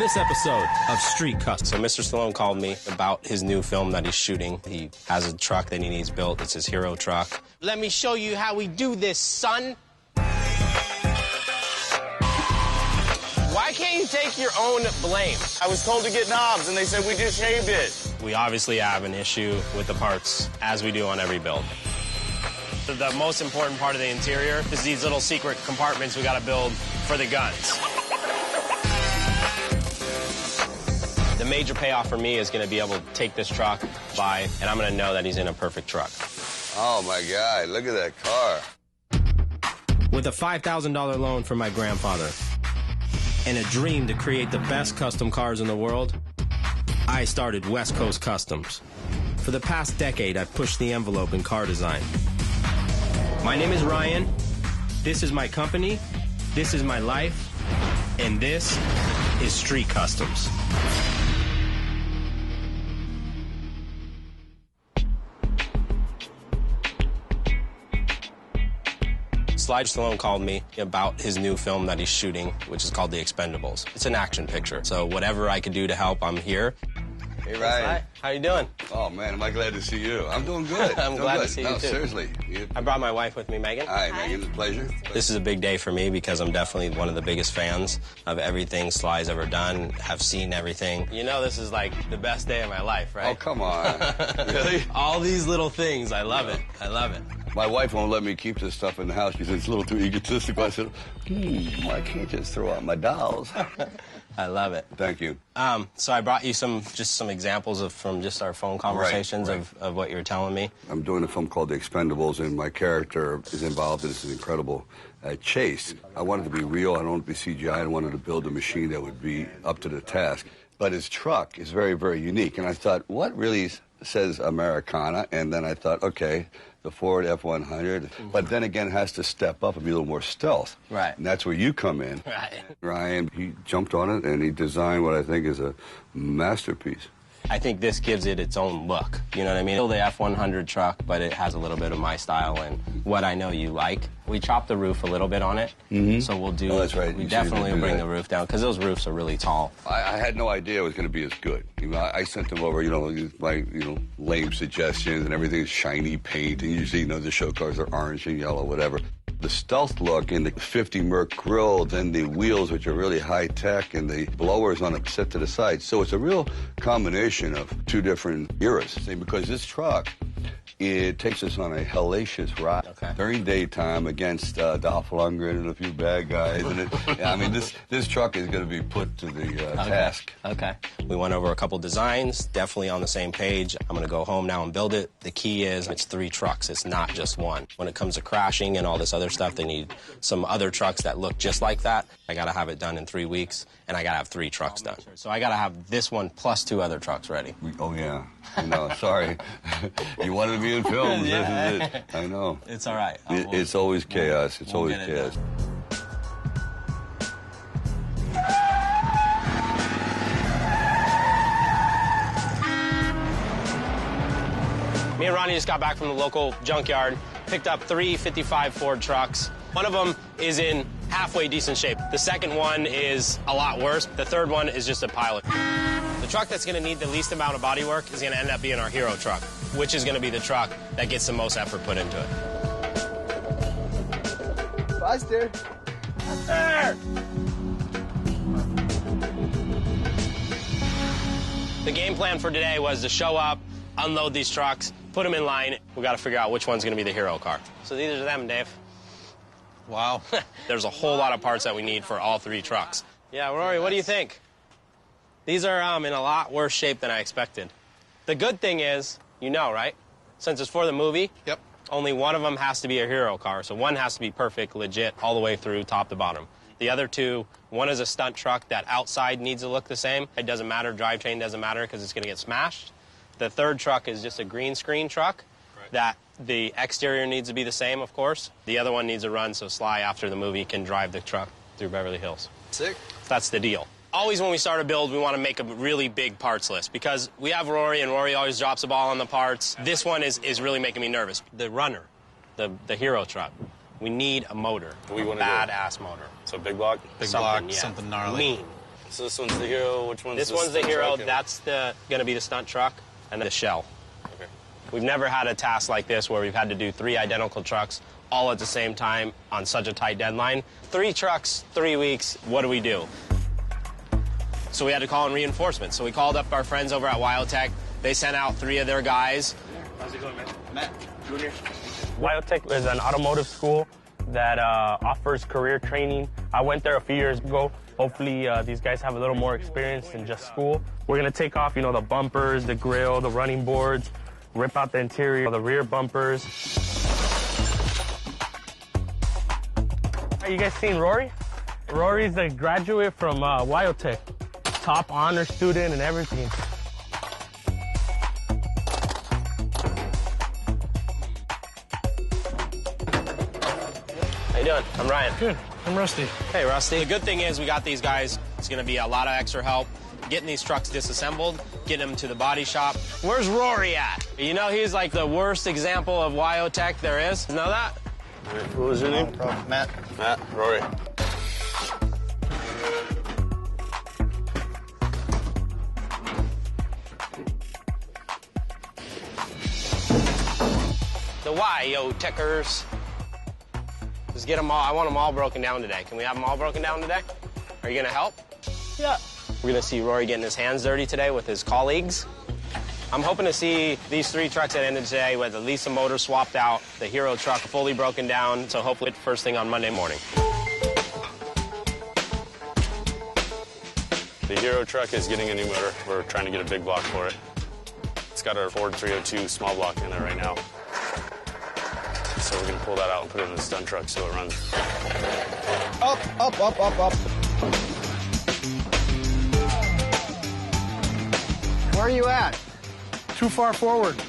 this episode of Street Custom. So Mr. Stallone called me about his new film that he's shooting. He has a truck that he needs built. It's his hero truck. Let me show you how we do this, son. Why can't you take your own blame? I was told to get knobs, and they said we just shaved it. We obviously have an issue with the parts, as we do on every build. The most important part of the interior is these little secret compartments we gotta build for the guns. The major payoff for me is gonna be able to take this truck by, and I'm gonna know that he's in a perfect truck. Oh my God, look at that car. With a $5,000 loan from my grandfather and a dream to create the best custom cars in the world, I started West Coast Customs. For the past decade, I've pushed the envelope in car design. My name is Ryan, this is my company, this is my life, and this is Street Customs. Sylvester Stallone called me about his new film that he's shooting, which is called The Expendables. It's an action picture, so whatever I could do to help, I'm here. Hey, Ryan. Hi. How you doing? Oh, man, am I glad to see you. I'm doing good. I'm glad to see you, too. Seriously. I brought my wife with me, Megan. Hi, Megan. It's a pleasure. This is a big day for me because I'm definitely one of the biggest fans of everything Sly's ever done, have seen everything. You know this is like the best day of my life, right? Oh, come on. Really? All these little things. I love it. I love it. My wife won't let me keep this stuff in the house. She says it's a little too egotistical. I said, I can't just throw out my dolls. I love it. Thank you. So I brought you some examples from just our phone conversations right. Of what you're telling me. I'm doing a film called The Expendables, and my character is involved in this incredible chase. I wanted to be real. I don't want it to be CGI. I wanted to build a machine that would be up to the task. But his truck is very, very unique. And I thought, what really says Americana? And then I thought, okay, the Ford F100. Mm-hmm. But then again, it has to step up and be a little more stealth. Right. And that's where you come in. Right. Ryan, he jumped on it, and he designed what I think is a masterpiece. I think this gives it its own look. You know what I mean? Still the F100 truck, but it has a little bit of my style and what I know you like. We chopped the roof a little bit on it, so we'll do. Oh, that's right. We definitely will bring the roof down because those roofs are really tall. I had no idea it was going to be as good. I sent them over, my lame suggestions, and everything's shiny paint, and usually, the show cars are orange and yellow, whatever. The stealth look and the 50 Merc grill, then the wheels, which are really high-tech, and the blowers on it set to the side. So it's a real combination of two different eras. Because this truck, it takes us on a hellacious ride during daytime against Dolph Lundgren and a few bad guys. And this truck is going to be put to the task. Okay. We went over a couple designs, definitely on the same page. I'm going to go home now and build it. The key is it's 3 trucks. It's not just one. When it comes to crashing and all this other stuff, they need some other trucks that look just like that. I got to have it done in 3 weeks, and I got to have 3 trucks done. So I got to have this one plus 2 other trucks ready. Oh, yeah. Sorry. You wanted to be in films. Yeah. This is it. I know. It's all right. It's always chaos. It's always chaos. Me and Ronnie just got back from the local junkyard, picked up 3 55 Ford trucks. One of them is in halfway decent shape. The second one is a lot worse. The third one is just a pile. The truck that's going to need the least amount of body work is going to end up being our hero truck, which is going to be the truck that gets the most effort put into it. Buster! Buster! The game plan for today was to show up, unload these trucks, put them in line. We got to figure out which one's going to be the hero car. So these are them, Dave. Wow. There's a whole lot of parts that we need for all 3 trucks. Yeah, Rory, what do you think? These are in a lot worse shape than I expected. The good thing is, right? Since it's for the movie, yep. Only one of them has to be a hero car. So one has to be perfect, legit, all the way through, top to bottom. The other 2, one is a stunt truck that outside needs to look the same. It doesn't matter, drivetrain doesn't matter because it's going to get smashed. The third truck is just a green screen truck that the exterior needs to be the same, of course. The other one needs to run so Sly, after the movie, can drive the truck through Beverly Hills. Sick. That's the deal. Always when we start a build, we want to make a really big parts list because we have Rory, and Rory always drops the ball on the parts. This one is really making me nervous. The runner, the hero truck, we need a motor. What do we want to badass motor. So big block? Something gnarly. Mean. So this one's the Hero, which one's This one's the stunt Hero, truck and- that's gonna be the stunt truck, and the shell. Okay. We've never had a task like this where we've had to do 3 identical trucks all at the same time on such a tight deadline. 3 trucks, 3 weeks, what do we do? So we had to call in reinforcements. So we called up our friends over at WyoTech. They sent out 3 of their guys. How's it going, man? Matt, Junior. WyoTech is an automotive school that offers career training. I went there a few years ago. Hopefully these guys have a little more experience than just school. We're gonna take off, you know, the bumpers, the grill, the running boards, rip out the interior, the rear bumpers. You guys seen Rory? Rory's a graduate from WyoTech. Top honor student and everything. How you doing? I'm Ryan. Good. I'm Rusty. Hey, Rusty. The good thing is we got these guys. It's going to be a lot of extra help getting these trucks disassembled, getting them to the body shop. Where's Rory at? You know, he's like the worst example of WyoTech there is. You know that? What was your name? Matt. Matt, Rory. The WyoTechers. Let's get them all. I want them all broken down today. Can we have them all broken down today? Are you going to help? Yeah. We're going to see Rory getting his hands dirty today with his colleagues. I'm hoping to see these 3 trucks at the end of the day with at least the motor swapped out, the Hero truck fully broken down, so hopefully first thing on Monday morning. The Hero truck is getting a new motor. We're trying to get a big block for it. It's got our Ford 302 small block in it right now. So we're gonna pull that out and put it in the stunt truck so it runs. Up, up, up, up, up. Where are you at? Too far forward.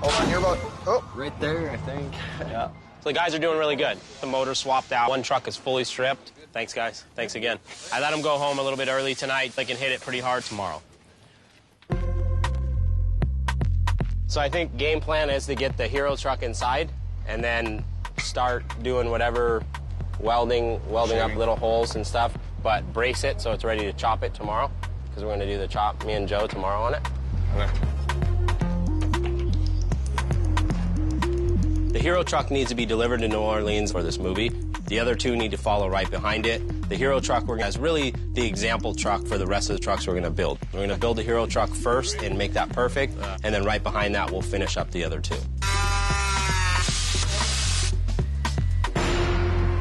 Hold on, you're about, oh. Right there, I think. Yeah. So the guys are doing really good. The motor swapped out. 1 truck is fully stripped. Thanks, guys. Thanks again. I let them go home a little bit early tonight. They can hit it pretty hard tomorrow. So I think game plan is to get the Hero truck inside and then start doing whatever welding up little holes and stuff, but brace it so it's ready to chop it tomorrow, because we're going to do the chop, me and Joe, tomorrow on it. Okay. The Hero truck needs to be delivered to New Orleans for this movie. The other 2 need to follow right behind it. The Hero truck is really the example truck for the rest of the trucks we're going to build. We're going to build the Hero truck first and make that perfect, and then right behind that we'll finish up the other 2.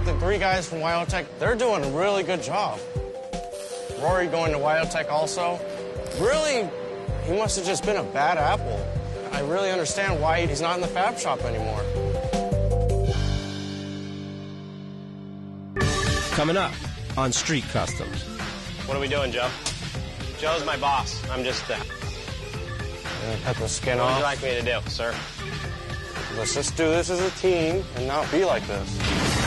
The 3 guys from WyoTech, they're doing a really good job. Rory going to WyoTech also. Really, he must have just been a bad apple. I really understand why he's not in the fab shop anymore. Coming up on Street Customs. What are we doing, Joe? Joe's my boss. I'm just Cut the skin What would off. you like me to do, sir? Let's just do this as a team and not be like this.